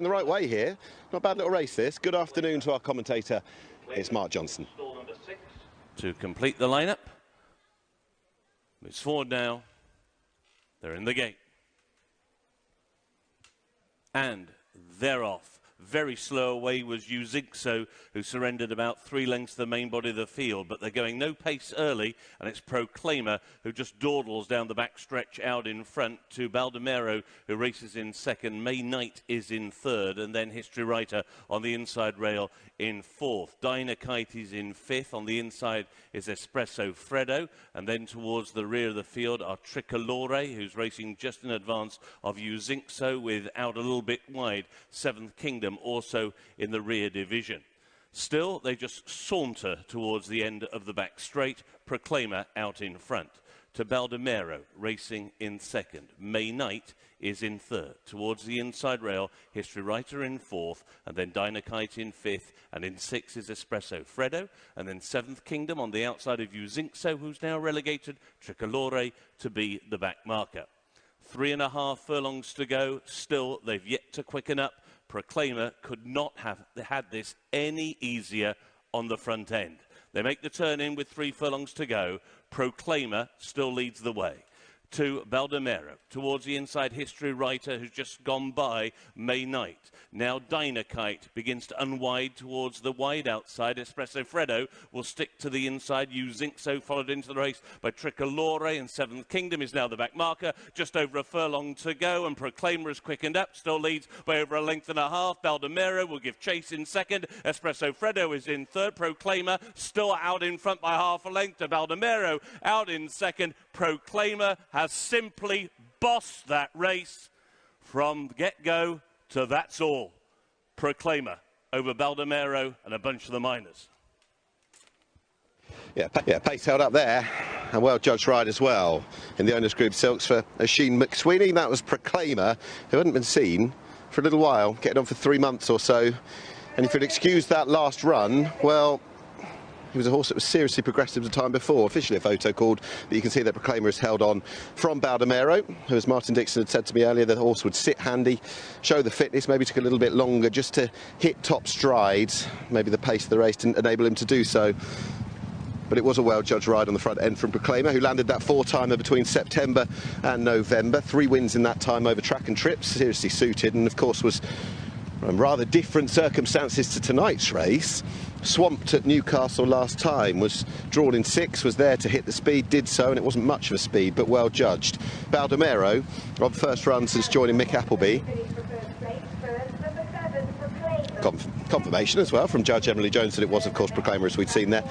In the right way here. Not a bad little race this. Good afternoon to our commentator. It's Mark Johnson. To complete the lineup. Moves forward now. They're in the gate. And they're off. Very slow away was Uzinxo, who surrendered about 3 lengths to the main body of the field, but they're going no pace early, and it's Proclaimer who just dawdles down the back stretch out in front to Baldomero, who races in second. May Knight is in third, and then History Writer on the inside rail in fourth. Dynakite is in fifth. On the inside is Espresso Fredo, and then towards the rear of the field are Tricolore, who's racing just in advance of Uzinxo with out a little bit wide. Seventh Kingdom also in the rear division. Still, they just saunter towards the end of the back straight. Proclaimer out in front. To Baldomero, racing in second. May Knight is in third. Towards the inside rail, History Writer in fourth, and then Dynakite in fifth, and in sixth is Espresso Fredo, and then Seventh Kingdom on the outside of Uzinxo, who's now relegated Tricolore to be the back marker. 3.5 furlongs to go. Still, they've yet to quicken up. Proclaimer could not have had this any easier on the front end. They make the turn in with 3 furlongs to go. Proclaimer still leads the way. To Baldomero, towards the inside History Writer, who's just gone by May Knight. Now Dynakite begins to unwide towards the wide outside. Espresso Fredo will stick to the inside. Uzinxo followed into the race by Tricolore, and Seventh Kingdom is now the back marker. Just over a furlong to go, and Proclaimer has quickened up, still leads by over 1.5 lengths. Baldomero will give chase in second. Espresso Fredo is in third. Proclaimer still out in front by 1/2 length to Baldomero out in second. Proclaimer has simply bossed that race from get-go to that's all. Proclaimer over Baldomero and a bunch of the minors. Yeah, pace held up there, and well judged ride as well. In the owners group silks for Oisin McSweeney, that was Proclaimer, who hadn't been seen for a little while, getting on for 3 months or so. And if you'd excuse that last run, well, he was a horse that was seriously progressive the time before. Officially a photo called, but you can see that Proclaimer is held on from Baldomero, who, as Martin Dixon had said to me earlier, the horse would sit handy, show the fitness, maybe took a little bit longer just to hit top strides. Maybe the pace of the race didn't enable him to do so. But it was a well-judged ride on the front end from Proclaimer, who landed that 4-timer between September and November. 3 wins in that time over track and trips, seriously suited, and of course was rather different circumstances to tonight's race. Swamped at Newcastle last time, was drawn in 6, was there to hit the speed, did so, and it wasn't much of a speed, but well judged. Baldomero, on first run since joining Mick Appleby. Confirmation as well from Judge Emily Jones that it was, of course, Proclaimer, as we'd seen there.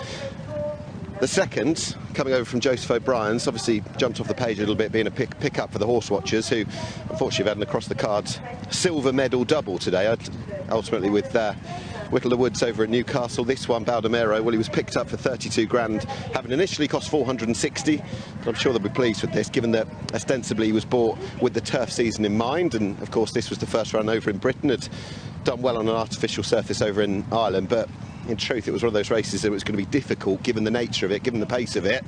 The second, coming over from Joseph O'Brien's, obviously jumped off the page a little bit, being a pick-up for the horse watchers, who unfortunately have had an across the cards silver medal double today, ultimately with Whittle the Woods over at Newcastle. This one, Baldomero, well, he was picked up for 32 grand, having initially cost 460. But I'm sure they'll be pleased with this, given that ostensibly he was bought with the turf season in mind, and of course this was the first run over in Britain. Had done well on an artificial surface over in Ireland, but in truth, it was one of those races that was going to be difficult, given the nature of it, given the pace of it,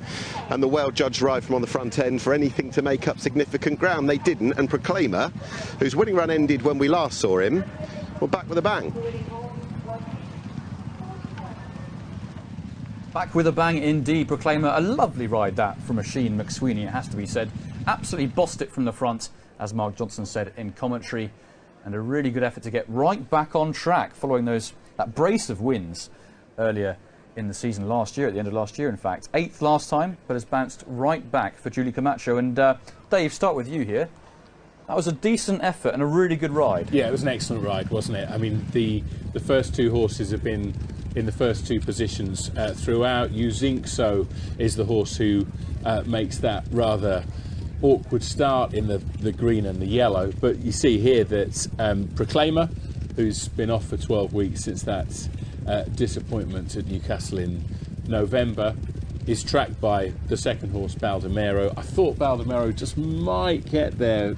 and the well-judged ride from on the front end for anything to make up significant ground. They didn't, and Proclaimer, whose winning run ended when we last saw him, well, back with a bang. Back with a bang indeed, Proclaimer. A lovely ride that from Oisin McSweeney, it has to be said. Absolutely bossed it from the front, as Mark Johnson said in commentary, and a really good effort to get right back on track following that brace of wins earlier in the season last year, at the end of last year in fact. 8th last time, but has bounced right back for Julie Camacho. And Dave, start with you here. That was a decent effort and a really good ride. Yeah, it was an excellent ride, wasn't it? I mean, the first 2 horses have been in the first 2 positions throughout. Uzinxo is the horse who makes that rather awkward start in the green and the yellow. But you see here that Proclaimer, who's been off for 12 weeks since that disappointment at Newcastle in November, is tracked by the second horse, Baldomero. I thought Baldomero just might get there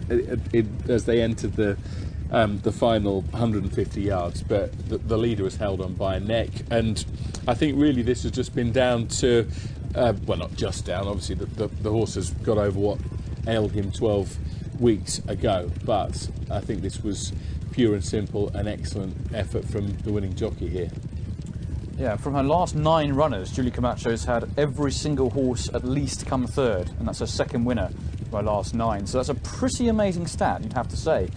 as they entered the final 150 yards, but the leader was held on by a neck. And I think really this has just been down to, well, not just down, obviously the horse has got over what ailed him 12 weeks ago, but I think this was pure and simple an excellent effort from the winning jockey here. Yeah, from her last 9 runners, Julie Camacho's had every single horse at least come third, and that's her second winner from her last 9. So that's a pretty amazing stat, you'd have to say.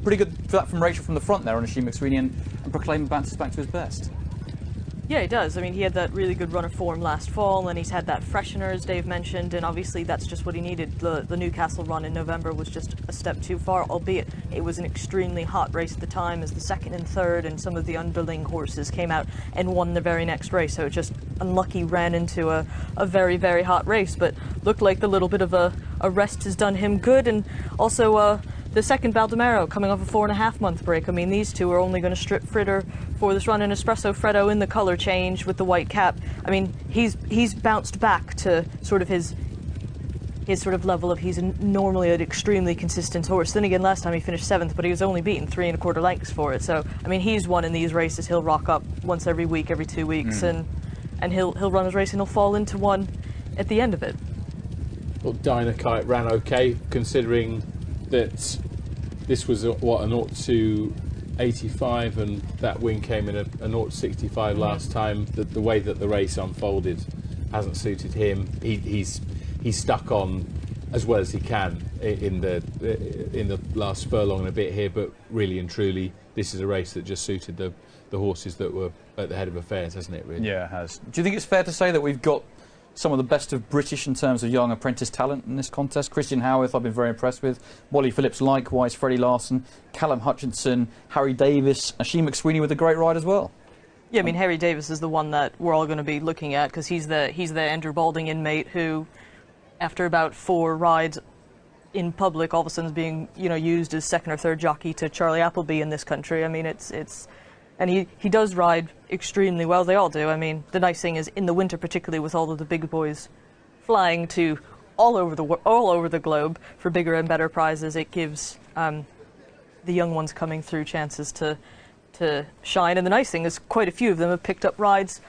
Pretty good for that from Rachel from the front there on Oisin McSweeney, and Proclaimer bounces back to his best. Yeah, he does. I mean, he had that really good run of form last fall, and he's had that freshener, as Dave mentioned, and obviously that's just what he needed. The Newcastle run in November was just a step too far, albeit it was an extremely hot race at the time, as the second and third and some of the underling horses came out and won the very next race. So it just unlucky ran into a very, very hot race, but looked like the little bit of a rest has done him good. And also the second Baldomero coming off a 4.5-month break. I mean, these two are only going to strip Fritter for this run, in Espresso Freddo in the colour change with the white cap. I mean, he's bounced back to sort of his sort of level of he's normally an extremely consistent horse. Then again, last time he finished 7th, but he was only beaten 3 1/4 lengths for it. So, I mean, he's one in these races. He'll rock up once every week, every 2 weeks, and he'll run his race and he'll fall into one at the end of it. Well, Dynakite ran okay, considering that this was a 0-85 and that win came in a 0-65 last time. The way that the race unfolded hasn't suited him. He's stuck on as well as he can in the last furlong and a bit here, but really and truly this is a race that just suited the horses that were at the head of affairs, hasn't it, really? Yeah, it has. Do you think it's fair to say that we've got some of the best of British in terms of young apprentice talent in this contest? Christian Howarth I've been very impressed with, Wally Phillips likewise, Freddie Larson, Callum Hutchinson, Harry Davis, Oisin McSweeney with a great ride as well. Yeah, I mean, Harry Davis is the one that we're all going to be looking at, because he's the Andrew Balding inmate who, after about 4 rides in public, all of a sudden is being, you know, used as second or third jockey to Charlie Appleby in this country. I mean, and he does ride extremely well. They all do. I mean, the nice thing is in the winter, particularly with all of the big boys flying to all over the globe for bigger and better prizes, it gives the young ones coming through chances to shine. And the nice thing is quite a few of them have picked up rides